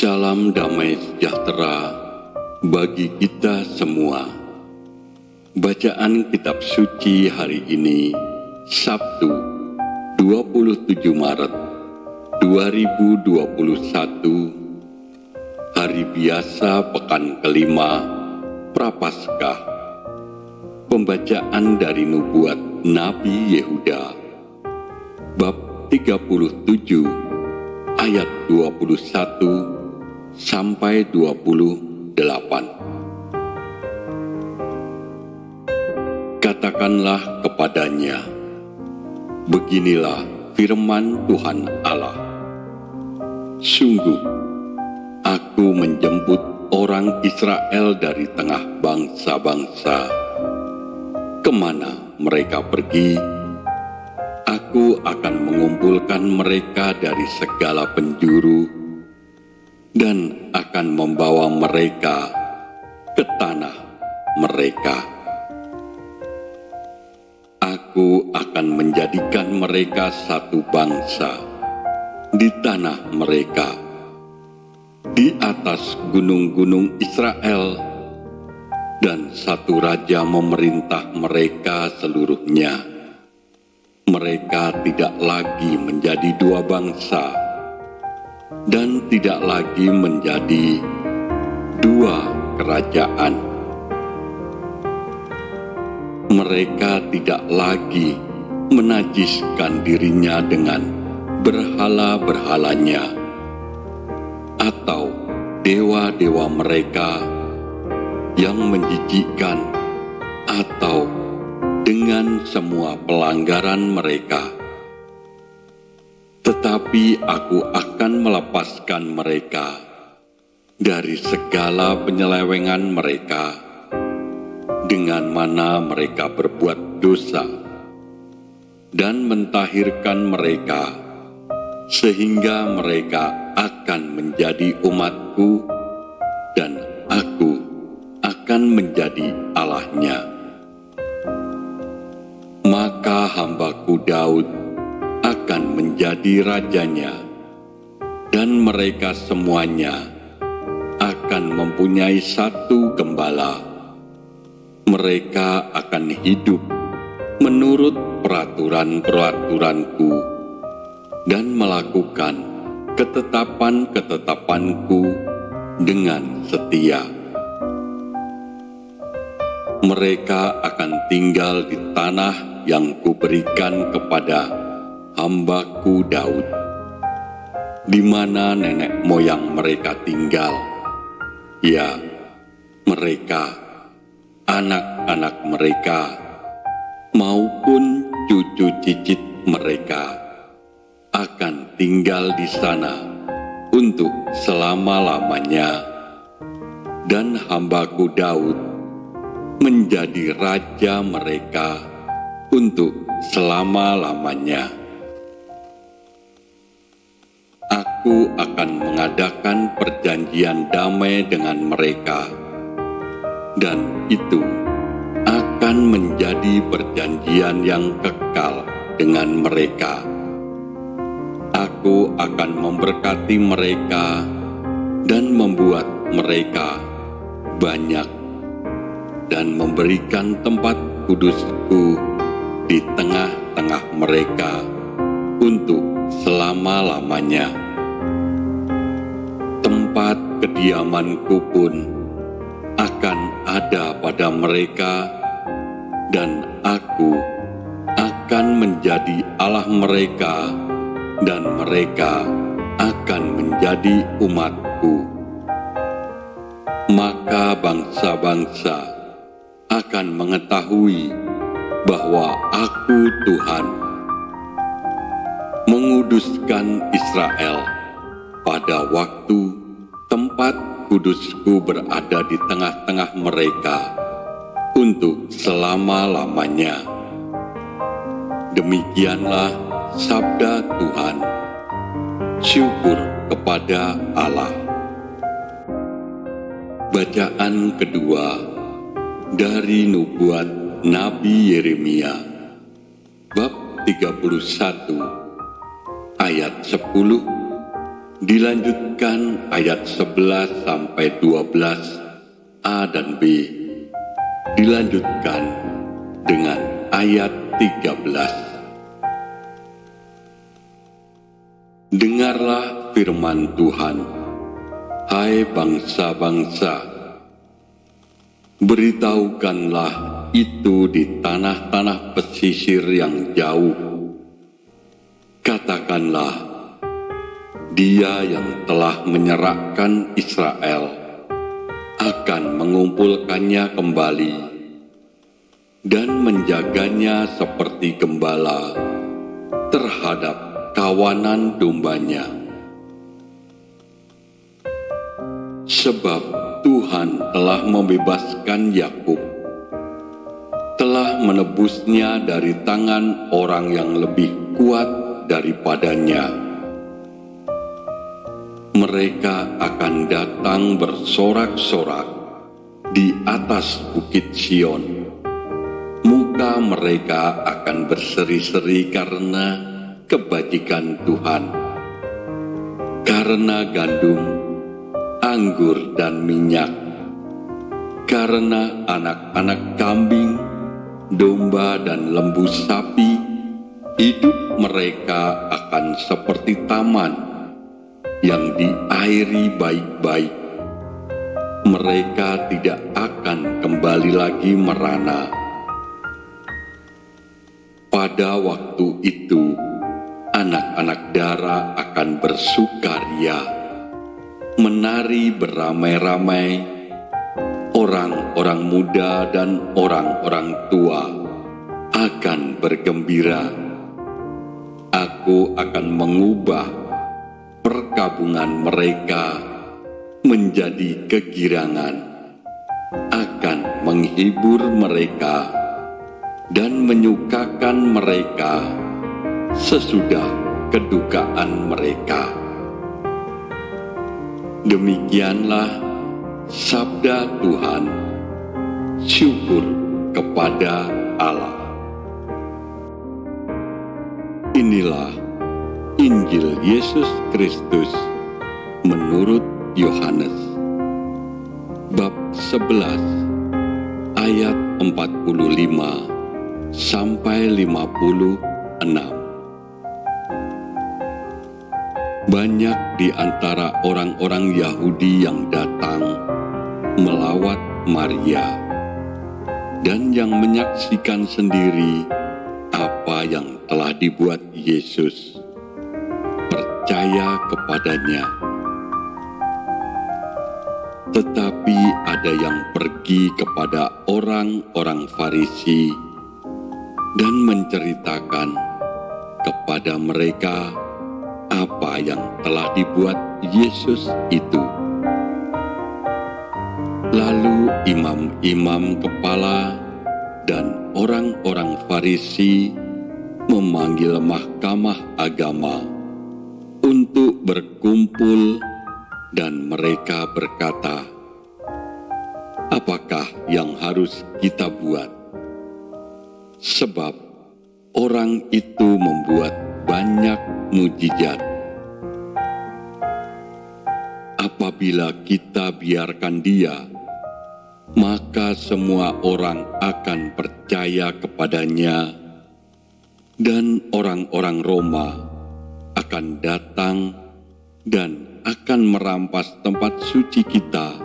Salam damai sejahtera bagi kita semua. Bacaan kitab suci hari ini, Sabtu 27 Maret 2021, hari biasa pekan kelima Prapaskah. Pembacaan dari nubuat Nabi Yehuda, bab 37 ayat 21 sampai 28. Katakanlah kepadanya, beginilah firman Tuhan Allah. Sungguh, aku menjemput orang Israel dari tengah bangsa-bangsa. Kemana mereka pergi, aku akan mengumpulkan mereka dari segala penjuru dan akan membawa mereka ke tanah mereka. Aku akan menjadikan mereka satu bangsa di tanah mereka, di atas gunung-gunung Israel, dan satu raja memerintah mereka seluruhnya. Mereka tidak lagi menjadi dua bangsa, dan tidak lagi menjadi dua kerajaan. Mereka tidak lagi menajiskan dirinya dengan berhala-berhalanya atau dewa-dewa mereka yang menjijikkan, atau dengan semua pelanggaran mereka. Tetapi aku akan melepaskan mereka dari segala penyelewengan mereka, dengan mana mereka berbuat dosa, dan mentahirkan mereka, sehingga mereka akan menjadi umatku, dan aku akan menjadi Allahnya. Maka hambaku Daud akan menjadi rajanya, dan mereka semuanya akan mempunyai satu gembala. Mereka akan hidup menurut peraturan-peraturanku dan melakukan ketetapan-ketetapanku dengan setia. Mereka akan tinggal di tanah yang kuberikan kepada hambaku Daud, di mana nenek moyang mereka tinggal, ya, mereka, anak-anak mereka, maupun cucu cicit mereka akan tinggal di sana untuk selama-lamanya, dan hambaku Daud menjadi raja mereka untuk selama-lamanya. Aku akan mengadakan perjanjian damai dengan mereka, dan itu akan menjadi perjanjian yang kekal dengan mereka. Aku akan memberkati mereka dan membuat mereka banyak, dan memberikan tempat kudusku di tengah-tengah mereka untuk selama-lamanya. Tempat kediamanku pun akan ada pada mereka, dan aku akan menjadi Allah mereka, dan mereka akan menjadi umatku. Maka bangsa-bangsa akan mengetahui bahwa aku Tuhan, menguduskan Israel pada waktu tempat kudusku berada di tengah-tengah mereka untuk selama-lamanya. Demikianlah sabda Tuhan. Syukur kepada Allah. Bacaan kedua dari nubuat Nabi Yeremia, bab 31 ayat 10 Dilanjutkan ayat 11 sampai 12 A dan B. Dilanjutkan dengan ayat 13. Dengarlah firman Tuhan, hai bangsa-bangsa. Beritahukanlah itu di tanah-tanah pesisir yang jauh. Katakanlah, Dia yang telah menyerahkan Israel akan mengumpulkannya kembali dan menjaganya seperti gembala terhadap kawanan dombanya. Sebab Tuhan telah membebaskan Yakub, telah menebusnya dari tangan orang yang lebih kuat daripadanya. Mereka akan datang bersorak-sorak di atas bukit Sion. Muka mereka akan berseri-seri karena kebajikan Tuhan, karena gandum, anggur dan minyak, karena anak-anak kambing, domba dan lembu sapi. Hidup mereka akan seperti taman yang diairi baik-baik. Mereka tidak akan kembali lagi merana. Pada waktu itu, anak-anak Dara akan bersukaria, menari beramai-ramai. Orang-orang muda dan orang-orang tua akan bergembira. Aku akan mengubah perkabungan mereka menjadi kegirangan, akan menghibur mereka dan menyukakan mereka sesudah kedukaan mereka. Demikianlah sabda Tuhan. Syukur kepada Allah. Inilah Injil Yesus Kristus menurut Yohanes, bab 11 ayat 45 sampai 56. Banyak di antara orang-orang Yahudi yang datang melawat Maria dan yang menyaksikan sendiri apa yang telah dibuat Yesus, percaya kepadanya. Tetapi ada yang pergi kepada orang-orang Farisi dan menceritakan kepada mereka apa yang telah dibuat Yesus itu. Lalu imam-imam kepala dan orang-orang Farisi memanggil mahkamah agama untuk berkumpul, dan mereka berkata, "Apakah yang harus kita buat? Sebab orang itu membuat banyak mujizat. Apabila kita biarkan dia, maka semua orang akan percaya kepadanya, dan orang-orang Roma akan datang dan akan merampas tempat suci kita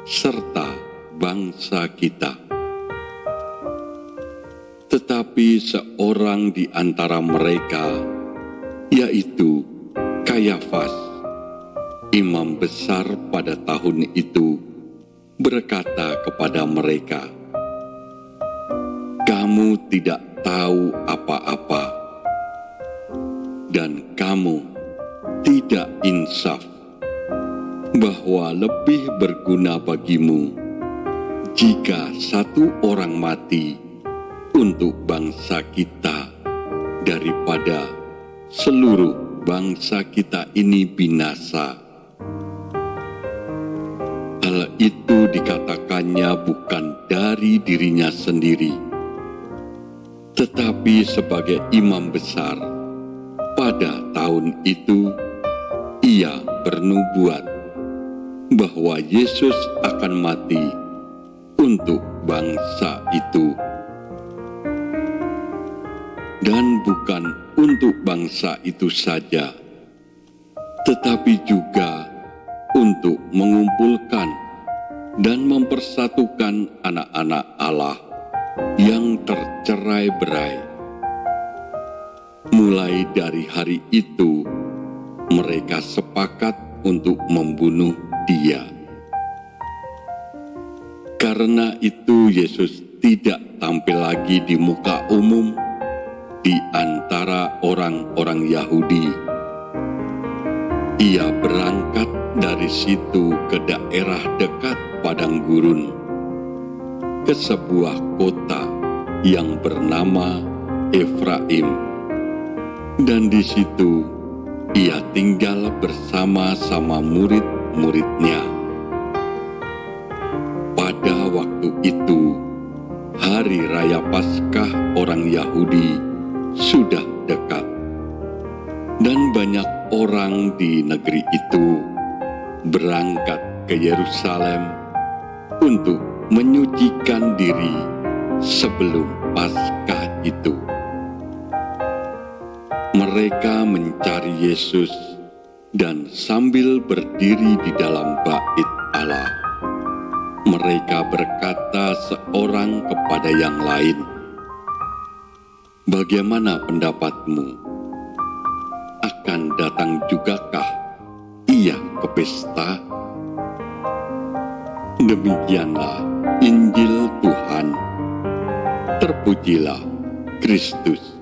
serta bangsa kita." Tetapi seorang di antara mereka, yaitu Kayafas, imam besar pada tahun itu, berkata kepada mereka, "Kamu tidak tahu apa-apa, dan kamu tidak insaf, bahwa lebih berguna bagimu jika satu orang mati untuk bangsa kita daripada seluruh bangsa kita ini binasa." Hal itu dikatakannya bukan dari dirinya sendiri, tetapi sebagai imam besar pada tahun itu, ia bernubuat bahwa Yesus akan mati untuk bangsa itu. Dan bukan untuk bangsa itu saja, tetapi juga untuk mengumpulkan dan mempersatukan anak-anak Allah yang tercerai-berai. Mulai dari hari itu, mereka sepakat untuk membunuh Dia. Karena itu Yesus tidak tampil lagi di muka umum di antara orang-orang Yahudi. Ia berangkat dari situ ke daerah dekat padang gurun, ke sebuah kota yang bernama Efraim, dan di situ ia tinggal bersama-sama murid-muridnya. Pada waktu itu, hari raya Paskah orang Yahudi sudah dekat, dan banyak orang di negeri itu berangkat ke Yerusalem untuk menyucikan diri sebelum Paskah itu. Mereka mencari Yesus, dan sambil berdiri di dalam bait Allah, mereka berkata seorang kepada yang lain, "Bagaimana pendapatmu? Akan datang jugakah ia ke pesta?" Demikianlah Injil Tuhan. Terpujilah Kristus.